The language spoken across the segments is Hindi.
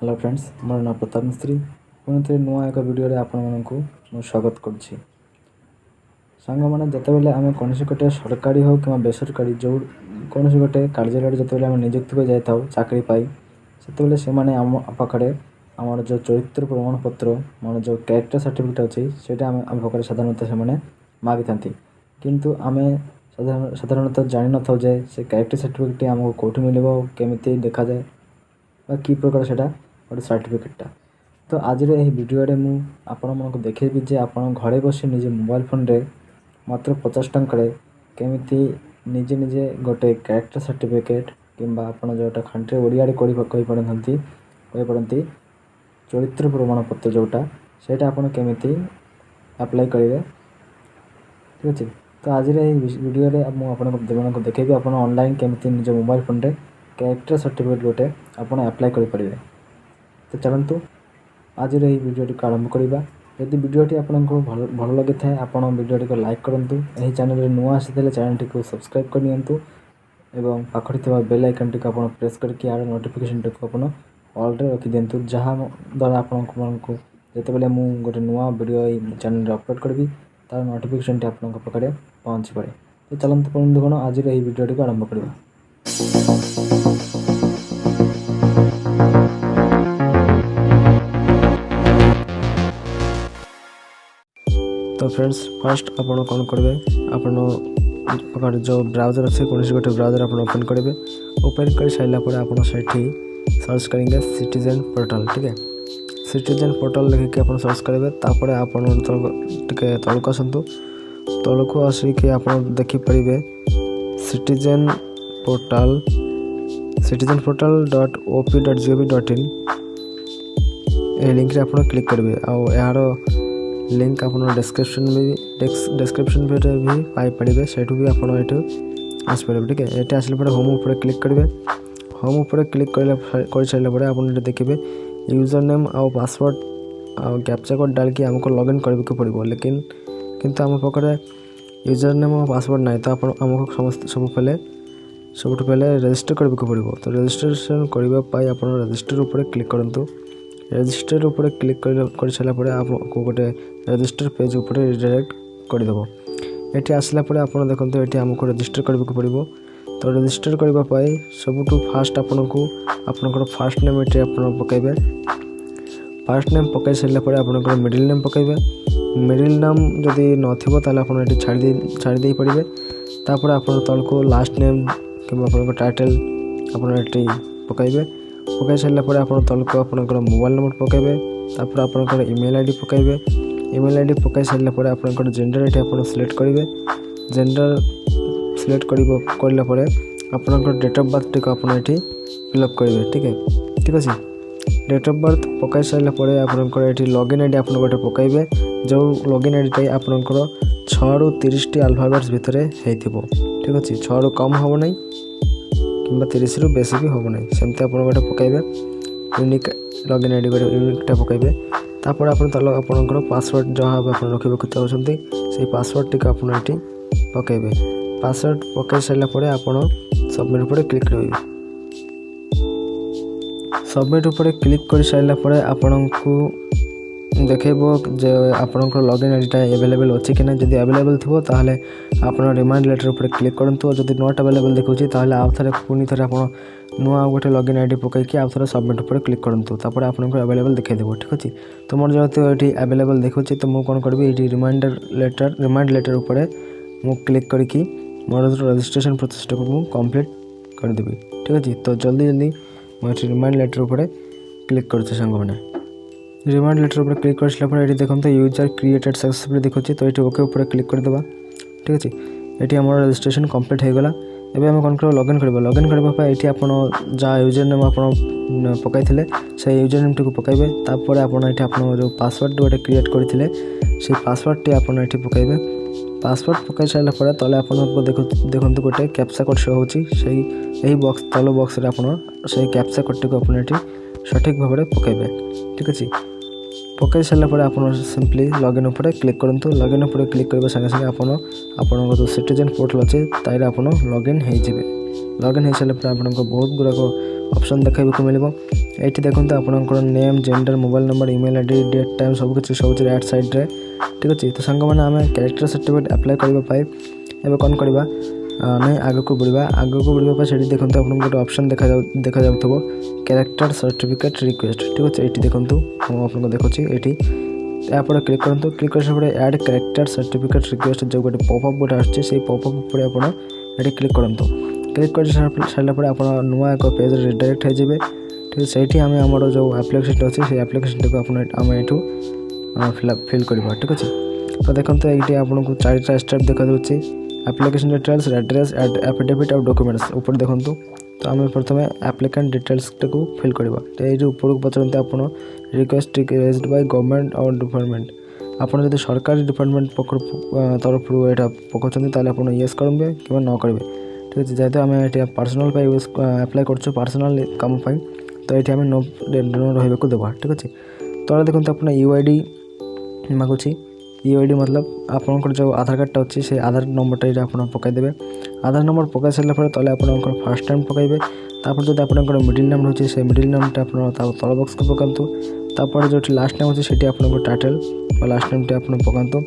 हेलो फ्रेंड्स, मोर नाम प्रताप मिस्त्री। पुणी थे नुआ एक वीडियो आपण को स्वागत करुच्ची। सांग मैंने जितेबाला आम कौन गोटे सरकारी हो कि बेसरकारी जो कौन गोटे कार्यालय जितेबाला निजुक्ति पर जाता चाकरी पाई से से आम पाखे आम जो चरित्र प्रमाणपत्र मान जो कैरेक्टर सर्टिफिकेट अच्छी से आम पाखे साधारणतः से मागी था किंतु आम साधारणतः जान न था से कैरेक्टर सर्टिफिकेट आमको कौटी मिल केमी देखा जाए कि प्रकार से गोटे सर्टिफिकेटा। तो आज भिडियो मुझे आपण मन को देखेबी जे आपण घरे बस निजे मोबाइल फोन रे मात्र 50 टंका केमिति निजे निजे गोटे कैरेक्टर सर्टिफिकेट किंबा आपण जोटा खंडे ओडिया कही पड़ती चरित्र प्रमाणपत्र जोटा सेटा आपण केमिति अप्लाई करेंगे। ठीक अच्छे। तो आज भिडियो मुझे देखेबी आपण ऑनलाइन केमिति निज मोबाइल फोन रे कैरेक्टर सर्टिफिकेट गोटे आपण अप्लाई करें। तो चलतु आज भिडियो को आरंभ करवा। यदि भिडियोटी आपको भल लगी था आप भिडियो को लाइक करूँ। यह चैनल नुआ आसी चैनल को सब्सक्राइब करनी एवं पाखरी बेल आइकन टी आप प्रेस करके यार नोटिफिकेशन टी आप ऑल रे रखी दिंतु जहाँ द्वारा आपको जितेबाला मुझे गोटे नुआ वीडियो चैनल अपलोड करी तार नोटिफिकेशन टी आपन पाखे पहुँची पड़े। तो चलते बंधुगण आज भिडियो को आरंभ करवा। तो फ्रेंड्स फर्स्ट आपण कौन करेंगे आप जो ब्राउजर अच्छे कौन गोटे ब्राउजर आप ओपन करेंगे। ओपन कर सारापर आप सर्च करेंगे सिटीजन पोर्टल। ठीक है, सिटीजन पोर्टल लिखिक आप सर्च करेंगे। तापर आप तलक आसतु तलक आसिक आप देखिपारे सिटीजन portal.op.gov.in ये लिंक रे आप क्लिक करेंगे। यार लिंक आप डिस्क्रिप्शन भी पाई पड़े से भी आप आसपारे। ठीक है, ये आसला होम ऊपर क्लिक करेंगे। होम ऊपर क्लिक कर सारापर आप देखिए यूजर नेम आउ पासवर्ड आउ कैप्चा कोड डाल के आमको लॉगिन करने पड़ो। लेकिन किंतु आम पाखे यूजर नेम और पासवर्ड ना तो आमको समस्त सब पहले रजिस्टर करने पड़ो। तो रजिस्ट्रेशन करने आप रजिस्टर ऊपर क्लिक करूँ। रजिस्टर ऊपर क्लिक कर सारापर आपको गोटे रजिस्टर पेज ऊपर रिडायरेक्ट करदेव। ये आसला आप देखो ये आमको रजिस्टर करने पड़ो। तो रजिस्टर करने सबुठ फास्ट आपंकर फास्ट नेम ये पकेबे। फास्ट नेम पकई सारापर आप मिडिल नेम पकेबे। मिडिल नेम जदि नथिबो ताले आपन ये छाड़ी दे पड़े। तापर आप तलको लास्ट नेम कि टाइटल आप पकेबे। पकई सारापर आप तलक आप मोबाइल नंबर पकेबे। तापर आप ईमेल आईडी पकेबे। ईमेल आईडी पकई सारापर आप जेंडर ये आप सिलेक्ट करेंगे। जेंडर सिलेक्ट करापर आप डेट ऑफ बर्थ टी आप फिलअप करेंगे। ठीक है, ठीक अच्छे। डेट ऑफ बर्थ पकई सारापर आप लॉगिन आईडी आप गोटे पकेबे। जो लॉगिन आईडी आपंकर 6 ରୁ 30 अल्फाबेट्स भितर हो। ठीक अच्छे, 6 ରୁ कम हम ना कि 30 ରୁ बेसी भी हम ना सेमती आप गोटे पकेबे। यूनिक लॉगिन आईडी गोटे यूनिकटा पकेबे। तापर आपंकर पासवर्ड जहाँ आप रखा चाहते से पासवर्ड टी आप पकेबे। पासवर्ड पकई सारापर आप सबमिट उपर क्लिक करेंगे। सबमिट उपर क्लिक कर सारापर आपन को देखो जे आपंकर लॉगिन आईडीटा अवेलेबल अच्छी कि ना। जब अवेलेबल थो ताहले आप रिमाइंड लेटर उपर क्लिक करूँ। और जब नॉट अवेलेबल देखा ताहले आउ थे पुणी थे आप नुआ गोटे लॉगिन आईडी पकईकि आउ थे सबमिट उपर क्लिक करूँ। तापर आपको अवेलेबल देखो। ठीक अच्छे। तो मोर जो ये अवेलेबल देखो तो मुझे कौन करी ये रिमाइंड लेटर उपर मुझे क्लिक करके मोर रजिस्ट्रेशन प्रोसेस को कंप्लीट करदेवी। ठीक अच्छे। तो जल्दी जल्दी मुझे रिमाइंड लेटर उपर क्लिक करुचे सांग मैंने। रिमाइंड लेटर उपर क्लिक कर सारापर ये देखो तो यूजर क्रिएटेड सक्सेसफुली देखो। तो ये ओके उपर क्लिक करदेवा। ठीक अच्छे। ये आम रजिस्ट्रेशन कंप्लीट हो गला। एबे हम कौन कर लॉगिन करबा। लॉगिन करबा ये आपन जहाँ यूजर नेम आप पकई से यूजर नेम टी पकेबे। तापर आपन जो पासवर्ड गोटे क्रिएट करते से पासवर्ड टी आप पकेबे। पासवर्ड पकई सारापर तले आपको देखो गोटे कैप्चा कोड शो होची से बॉक्स तल बॉक्स आप कैप्चा कोड टी आप सठिक भाव में पकेबे। ठीक अच्छे। पकई सारापर आप सिंपली लॉगिन उपर क्लिक करूँ। लॉगिन उपर क्लिक करने संगे संगे आप जो सिटीजन पोर्टल अच्छे तार आप लॉगिन हो जाए। लॉगिन हो सारापर आपको बहुत गुड़ाक ऑप्शन देखा मिल। ये देखो आपंकर name gender mobile number email ID date time सब राइट साइड रे ठीक अच्छे। तो सांग मैंने आम कैरेक्टर सर्टिफिकेट अप्लाई करने एवं कौन करवा नहीं आग को बढ़ा से देखो आपको गोटे ऑप्शन देखा जाऊ कैरेक्टर सर्टिफिकेट रिक्वेस्ट ठीक अच्छे। ये देखो आपको देखुची ये आप क्लिक करूँ क्लिक कर सारे ऐड कैरेक्टर सर्टिफिकेट रिक्वेस्ट जो गोटे पॉपअप गोटे आसुच्छे से पॉपअप पर आप क्लिक करूँ क्लिक कर सारापर आप नुआ एक पेज रिडायरेक्ट हो जाए ठीक है। से आम आम जो आप्लिकेसन अच्छे से आप्लिकेसन को आम ये फिल करवा ठीक अच्छे। तो देखो ये आपको 4टा स्टेप देखा एप्लिकेशन डिटेल्स एड्रेस एफिडेविट और डॉक्यूमेंट्स ऊपर देखो। तो आम प्रथम एप्लिकेंट डिटेल्स को फिल करवा तो ये ऊपर को पचारते आप रिक्वेस्ट रेज्ड बाय गवर्नमेंट और डिपार्टमेंट आपड़ जब सरकारी डिपार्टमेंट तरफ यहाँ पकाते आप येस करेंगे कि न करेंगे ठीक है। जेहेतु आम ये पर्सनाल अप्लाई कर पर्सनाल कम तो ये आम नो रहा देवा ठीक अच्छे। तो देखो अपना यूआईडी मागुची यूआईडी मतलब आपंकर जो आधार कार्डटा अच्छी से आधार नंबरटा ये आप पकईदे आधार नंबर पकई सारापर तले आप फास्ट टाइम पकईबे तापर जो आपंकर मिडिल नेम रोचे से मिडिल नेमटा आप तल बक्स को पकातु तापर जो लास्ट नेम अच्छे से आपंकर टाइटल लास्ट नेमटी आप पकातु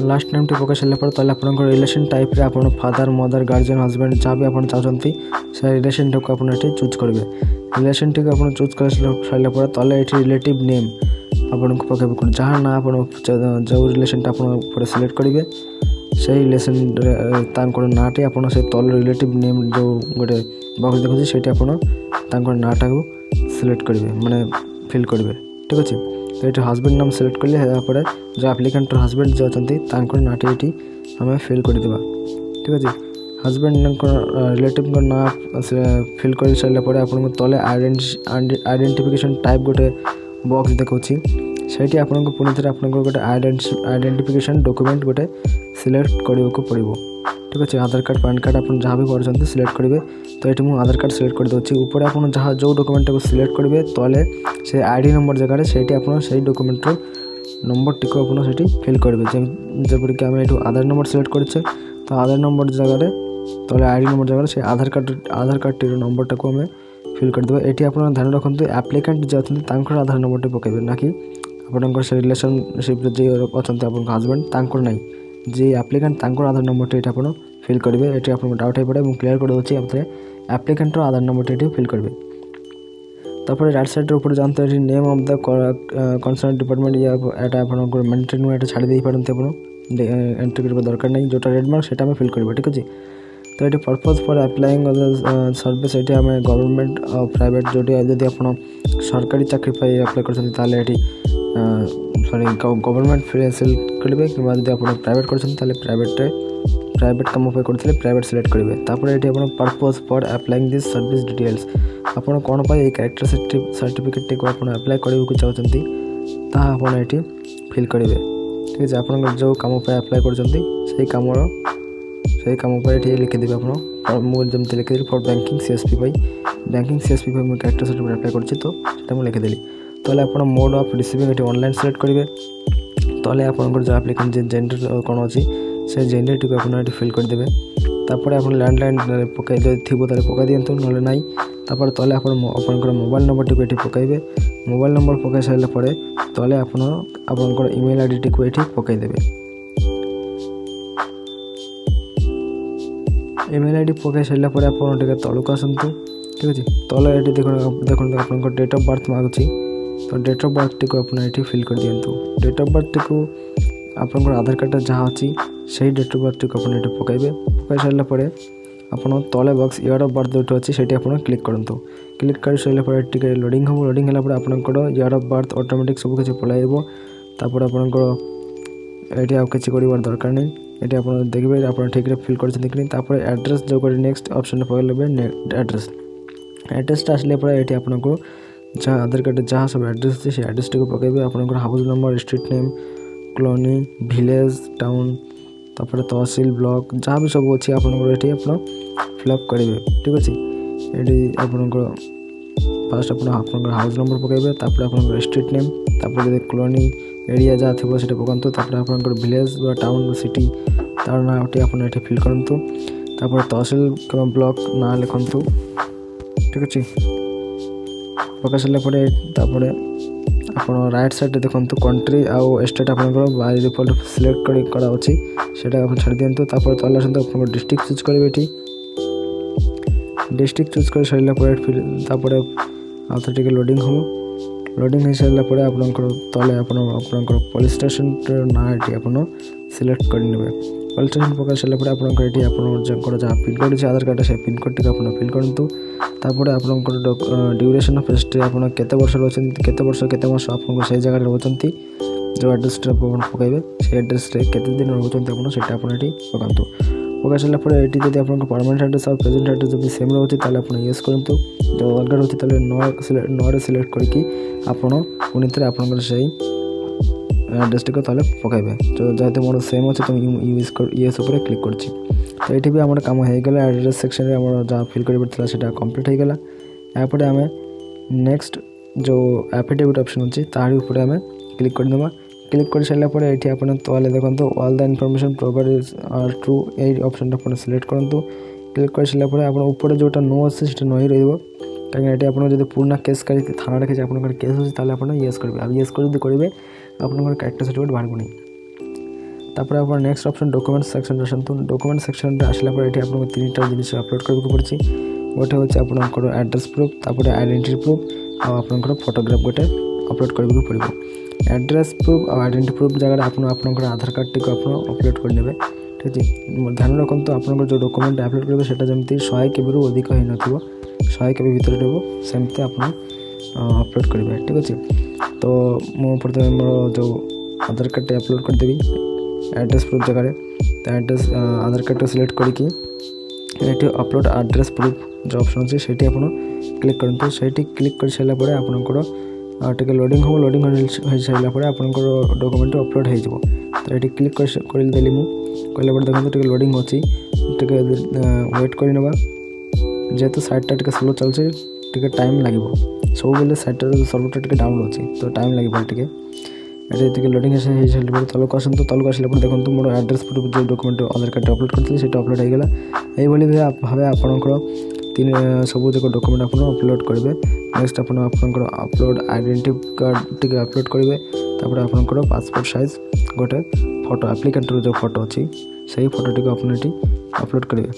लास्ट नेमटी पकई सारापर तले आपंकर रिलेशन टाइप रे आप फादर मदर गार्जियन हजबैंड जहाँ भी आप चाहते से रिलेशन को आप चूज करेंगे रिलेशन टी को चूज कर सारापर तले ये रिलेटिव नेम आपन को पकड़ कौन जहाँ ना आप जो रिलेशन आप सिलेक्ट करेंगे से रिलेशन नाटी आप तल रिलेटिव नेम जो गोटे बक्स देखुचे से नाटा को सिलेक्ट करेंगे माने फिल करेंगे ठीक अच्छे। तो ये हजबैंड नाम सिलेक्ट कले जो आप्लिकेंट हजबैंड जो अच्छा नाटी ये आम फिल करदे ठीक अच्छे। हजबैंड रिलेटिव ना फिल कर सारापर आप तले आइडेंटिफिकेशन टाइप गोटे बॉक्स देखुची से आपको पुणी थे आप गोटे आइडेंटिफिकेशन डॉक्यूमेंट गोटे सिलेक्ट करने को पड़ो ठीक अच्छे। आधार कार्ड पैन कार्ड आप जहाँ भी कर सिलेक्ट करेंगे तो ये मुझे आधार कार्ड सिलेक्ट कर दूसरी ऊपर आप जहाँ जो डॉक्यूमेंट को सिलेक्ट करेंगे तले से आईडी नंबर जगह से डॉक्यूमेंट नंबर टी को आप फिल करेंगे जपरिक आम ये आधार नंबर सिलेक्ट करें तो आधार नंबर जगह तले आईडी नंबर जगह से आधार कार्ड टी नंबरटा को आम फिल करदे। ये आप ध्यान रखु एप्लिकेंट जो अच्छा आधार नंबर पकड़े ना कि आप रिलेशनशिप जी अच्छा आप हजबैंड ना जी एप्लिकेंट आधार नंबर ये आप फिल करेंगे। ये आप डाउट हो पड़े मुझे क्लियर कर दूसरी आप एप्लिकेंट आधार नंबर ये फिल करेंगे। तापर राइट साइड ऊपर जानते हैं name of the concern department या आप मेंटेन ये छाड़ी दे पारते आप एंट्री करने दरकार नहीं जोटा रेड मार्क से फिल करेंगे ठीक अच्छे। तो ये पर्पज फॉर अप्लाइंग सर्विस ये आम गवर्नमेंट और प्राइवेट जो जब आप सरकारी चाकरी अप्लाई कर सॉरी गवर्नमेंट सिलेक्ट करेंगे कि आप प्राइवेट कर प्राइवेट कम करते प्राइवेट सिलेक्ट करेंगे। तापर ये purpose for applying this service details आप कौन पर कैरेक्टर सर्टिफिकेट को आप अप्लाई करने चाहते ये फिल करेंगे ठीक है। आप जो कम अप्लाई कर से कम पर ये लिखिदेवी आप मुझे लिखिदेली फॉर बैंकिंग सीएसपी मुझे कैरेक्टर सर्टिफिकेट अप्लाई कर लिखिदेली तले आप मोड ऑफ रिसीविंग ये ऑनलाइन सिलेक्ट करेंगे तले आपंकर जो एप्लिकेंट जेंडर कौन अच्छी से जेंडर टी को आप फिल करदे तापर आप लैंडलाइन पकई थी पकई दिंतु ना ना तापर तले आपंकर मोबाइल नंबर टी को ये पकईबे मोबाइल नंबर पकई सारापर तले आपंकर ईमेल आईडी टी को ये पकईदेवे ईमेल आईडी पकई सारापर आप तलक आसतु ठीक अच्छे। तले ये देखो आप डेट ऑफ बर्थ मागुची तो डेट ऑफ बर्थ टी को आप फिल कर दिंतु डेट ऑफ बर्थ टी को आप आधार कार्ड जहाँ अच्छी से डेट ऑफ बर्थ टी को आप पकईबे पकई सारापर आप तले बक्स ईयर ऑफ बर्थ जो अच्छी से आप क्लिक करूँ क्लिक कर सारापर टी लोडिंग हम लोडिंग है आपंकर ईयर ऑफ बर्थ ऑटोमेटिक सब किसी पलाइब तापर आपंकर ये किसी कर दरकार नहीं ये आप देखिए आप ठीक फिल कर एड्रेस जो कर नेक्स्ट ऑप्शन पकड़े एड्रेस आसले ये आपको जहाँ आधार कार्ड जहाँ सब एड्रेस अच्छे से एड्रेस को पकड़े आपंकर house number street name colony village town तापर तहसील ब्लॉक जहाँ भी सब अच्छी आपंकर ये फिलअप करेंगे ठीक अच्छे। ये आपंकर फास्ट आप हाउस नंबर पकड़े तापर आपंकर स्ट्रीट नेम तापर कॉलोनी एरिया जहाँ थी से पकातु तापर आपंकर विलेज टाउन सिटी तार ना आप फिल करूँ तापर तहसील ब्लॉक ना लिखु ठीक अच्छे। पकाई सारापर तापर आप राइट साइड देखो कंट्री आउ स्टेट आप बाय डिफॉल्ट सिलेक्ट करा अच्छी से छाड़ दिंतु तले आप डिस्ट्रिक्ट चूज करेंगे ये डिस्ट्रिक्ट चूज कर सारापर आउे लोडिंग हम लोडिंग हो सारापर आपंकर तले आपंकर पुलिस स्टेशन ना ये आप सिलेक्ट करेंगे पुलिस स्टेशन पकाई सारापर आपंकर ये आप जहाँ पिनकोड अच्छे आधार कार्ड से पिनकोड टी आप फिल करूँ तापर आपंकर ड्यूरेशन ऑफ स्टे आप केते वर्ष केते वर्ष केते मास आपको से जगह रोचंती जो एड्रेस पकाइबे से एड्रेस केते दिन रोचंती आप सेटा आप पकातु पकाई सारापर ये जब आप परमानेंट एड्रेस और प्रेजेंट एड्रेस जब सेम रोचे ताले आप यस करूँ जो अलग रोचे ताले नो सिलेक्ट करके आपड़ पुणी थे आपंकर से एड्रेस टी ताले पकाइबे जो जहाँ मोर सेम अच्छे तो यूएस क्लिक करछि तो ये भी आम कम होगा एड्रेस सेक्शन में जहाँ फिल कर से कम्प्लीट होगा यापर आम नेक्स्ट जो एफिडेविट ऑप्शन अच्छी तार ऊपर आम क्लिक करदे क्लिक कर सारापर ये आप तले देखो all the information provide are true ये ऑप्शन आप सिलेक्ट करूँ क्लिक कर सारापर आप ऊपर जोटा नो अच्छे नो ही रही कहीं आप पुराना केस कर थाना किसी आप केस अच्छे येस करेंगे अब येस करेंगे आपंकर कैरेक्टर सर्टिफिकेट बाहर नहीं तापर आप नेक्स्ट ऑप्शन डॉक्यूमेंट सेक्शन आसतु डॉक्यूमेंट सेक्शन आसलापर ये आपको तीन टा जिनिस अपलोड करने पड़ी गोटे हूँ आपंकर एड्रेस प्रूफ तापर आइडेंटिटी प्रूफ आपंकर फोटोग्राफ गोटे अपलोड करने पड़ो एड्रेस प्रूफ और आइडेंटिटी प्रूफ जगह आपंकर आधार कार्ड टी आप अपलोड करने ठीक है ध्यान रखु आपंकर जो डॉक्यूमेंट अपलोड करेंगे सेटा जमी 100 KB अधिक होन 100 KB भितर रही सेमती आप अपलोड करेंगे ठीक अच्छे तो मु प्रथम मोर जो आधार कार्ड टी अपलोड करदेवी एड्रेस प्रूफ जगह तो एड्रेस आधार कार्ड सिलेक्ट करके ये अपलोड एड्रेस प्रूफ जो ऑप्शन अच्छे से क्लिक करूँ से क्लिक कर सारापर आपंकर टे लोडिंग हम लोडिंग हो सारापर आपंकर डॉक्यूमेंट अपलोड हो तो ये क्लिक करदेली मुझे देखो टे लोडिंग अच्छी टे वेट करवा जेहेतु साइटा टे स्लो चलছে टे टाइम लगे सब बेले साइटा सर्वर टे डाउन अच्छी तो टाइम लगे टे लोडिंग हो तलक आसतु तलक आसला देखो मोर एड्रेस प्रूफ जो डॉक्यूमेंट आधार कार्ड अपलोड करते से अपलोड होगा ये भाव आपंकर तीन सब जो डॉक्यूमेंट आप अपलोड करेंगे नेक्स्ट आपंकर अपलोड आइडेंटिटी कार्ड टी अपलोड करेंगे तापर आपंकर पासपोर्ट साइज गोटे फोटो एप्लिकेंटर जो फोटो अच्छी से फोटो टी अपनी अपलोड करेंगे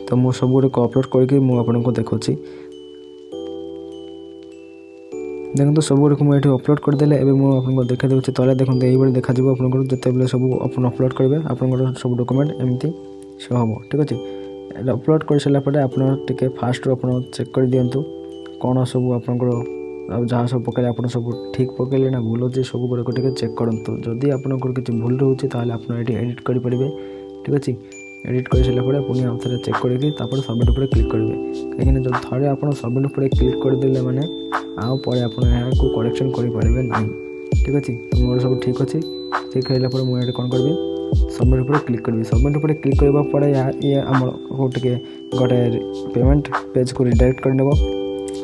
तो मुझे सब गुड़ अपलोड करके मुझे देखा देखो सब गुड़ मुझे अपलोड करदे मुझे देखा दूसरी तले देखो ये देखा आप जिते सब अपलोड करेंगे आप सब डॉक्यूमेंट एमती शो हम ठीक अच्छे अपलोड कर सारापर आप फास्ट आप चेक कर दिंतु कौन सब आप जहाँ सब पकड़े आप सब ठीक पकड़े ना भूल अच्छे सब गुड़ाक चेक करूँ जदि आपंकर किसी भूल रोचे आप एडिट करेंगे ठीक अच्छे एडिट कर सारापर पुणी आउ थे चेक करके सबमिट उपर क्लिक करेंगे कहीं जो थे आप सबमिट उपर क्लिक करदे मैंने आउ पर आप करेक्शन करेंगे ना ठीक अच्छे तो मोर सब ठीक अच्छे ठीक है मुझे कौन करी सबमिट उपर क्लिक करी सबमिट उपर क्लिक करने पर ये आम गोटे गोटे पेमेंट पेज को रिडायरेक्ट करदेव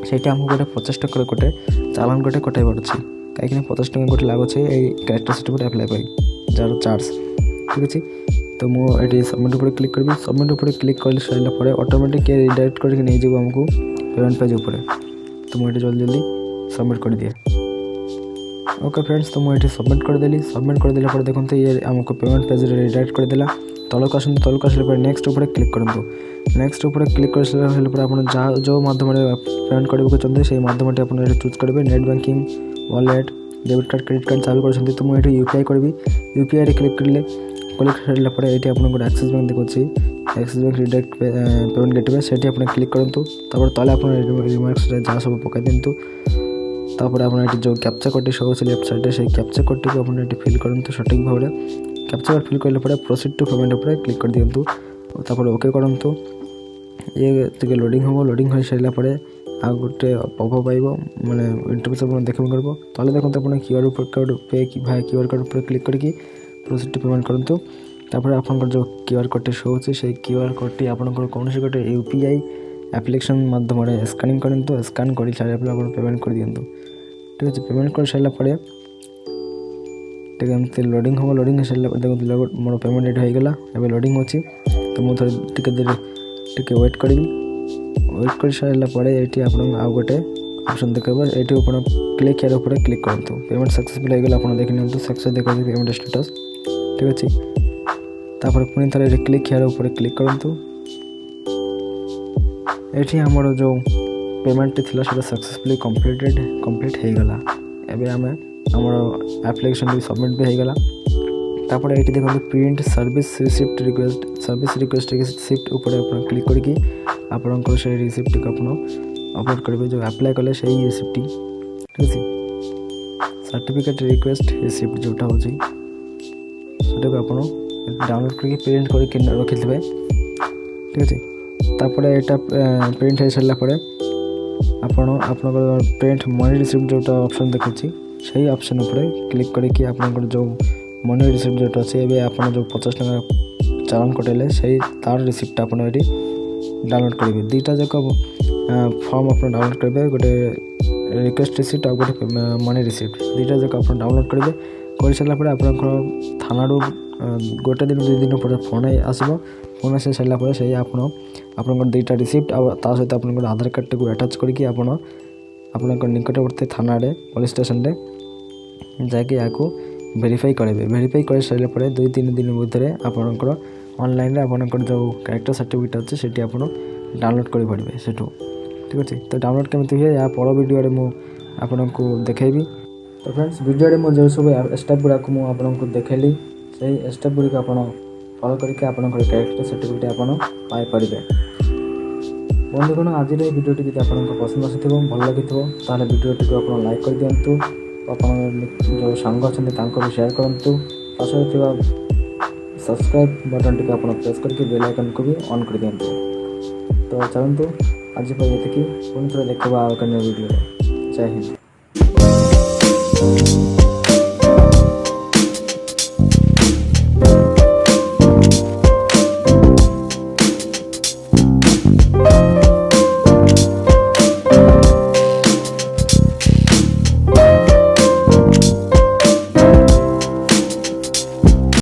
से आमको गोटे 50 टकर गोटे चालान गोटे कटाइबार अच्छे कहीं 50 टका गोटे लाभ अच्छे ये कैरेक्टर सर्टिफिकेट अप्लाई कर जार चार्ज ठीक अच्छे तो मुझे सबमिट उपर क्लिक करी सबमिट उपर क्लिक कर सारापर ऑटोमेटिक रिडायरेक्ट करके नहीं जाव आमको पेमेंट पेज उपर तो मुझे जल्दी जल्दी सबमिट कर दिए ओके फ्रेंड्स तो मुझे सबमिट करदेली सबमिट करदेला पर देखते ये आमको पेमेंट पेज रिडायरेक्ट करदेला तलक आसतु तलक आसला नेक्स्ट उपर क्लिक करूँ नेक्स्ट उपर क्लिक कर सारापर आप जहाँ जो माध्यम पेमेंट करने चाहते से माध्यम आप चूज करेंगे net banking wallet debit card credit card जहाँ भी कर तो मुझे यूपीआई करी यूपीआई क्लिक करें क्लिक सारापर ये आपको एक्सिस बैंक देखिए axis bank redirect payment gateway से क्लिक करूँ तले आप रिमार्क्स जहाँ सब पकई दिंतु तापर आप जो कैप्चा कोड शो हो लेफ्ट साइड से कैप्चा कोड टी आप फिल करूँ सठिक भाव में कैप्चा कोड फिल कला प्रोसीड टू पेमेंट उपर क्लिक कर दिंतु तापर ओके करूँ ये लोडिंग हम लोडिंग हो सारापर आ गोटे पॉपअप आइब माने इंटरफेस आप देखा कर तले देखते आप क्यूआर कोड पे भाई क्यूआर कोड पर क्लिक करके प्रोसीड टू पेमेंट करूँ तापर आपंकर जो क्यूआर कोड शो होची से क्यूआर कोड टी आपंकर कौन से गोटे यूपीआई एप्लिकेशन माध्यम स्कानिंग करूँ स्कान कर सारापर आप पेमेंट कर दिंतु ठीक है पेमेंट कर सारापर ठीक है लोडिंग हम लोडिंग सारा देखो मोर पेमेंट रेडी होगा एवं लोडिंग अच्छी तो मुझे टे वेट करी वेट कर सारापर ये आप गोटे ऑप्शन देखा ये क्लिक यार ऊपर क्लिक करूँ पेमेंट सक्सेसफुल होगा आप देखिए सक्सेस देखा पेमेंट स्टेटस ठीक अच्छे तापर पुणी थे क्लिक यार ऊपर क्लिक करूँ ये आमर जो पेमेंट थी सक्सेसफुली कंप्लीट हो गला एबे आम आमर एप्लिकेशन भी सबमिट भी होगला तापर ये देखो print service receipt request receipt ऊपर क्लिक करके आपंकर से रिसिप्ट को आप अपलोड करेंगे जो अप्लाई कले से रिसिप्ट ठीक है सर्टिफिकेट रिक्वेस्ट रिसिप्ट जोटा हो आप डाउनलोड करके प्रिंट करके रखी थे ठीक अच्छे तापर यहाँ प्रिंट हो सारापर आप प्रिंट मनी रिसिप्ट जोटा ऑप्शन देखुँ से ऑप्शन उपर क्लिक करके आप जो मनी रिसिप्ट जोटा अच्छे ये आप जो 50 टका चालान कटेले से तार रिसिप्ट आप डाउनलोड करेंगे दुईटा जाक फॉर्म आप डाउनलोड करेंगे गोटे रिक्वेस्ट रिसिप्ट और गोटे मनी रिसिप्ट दुईटा जाक आप डाउनलोड करेंगे कर सारापर आप थाना गोटे दिन 2 दिन पर फोन आसो फोन आस सारापर से आप दुईटा रिसिप्ट आ सहित आप आधार कार्ड को अटैच करके आप निकटवर्ती थाना पुलिस स्टेशन जाकि या वेरीफाई करेंगे वेरीफाई कर सारापर 2-3 दिन भर आपंकर ऑनलाइन आपंकर जो कैरेक्टर सर्टिफिकेट अच्छे से डाउनलोड कर पारे से ठीक अच्छे तो डाउनलोड केमी हुए या पर वीडियो आपको देखेबी तो फ्रेंड्स वीडियो में जो सब स्टेप गुड़ाक मुझे देखली से स्टेप गुड़िक आप फॉलो करके आपंकर कैरेक्टर सर्टिफिकेट आप पाइपर बंधुगण आज वीडियोटी जब आपको पसंद आसी भल लगी ताल वीडियोटी को आप लाइक कर दिंतु आप जो सांग अच्छा शेयर करूँ सहित सब्सक्राइब बटन टी आप प्रेस करके बेल आइकन को भी ऑन कर दिंतु तो चलते आज ये पुणी थे देखा आगे वीडियो जय हिंद।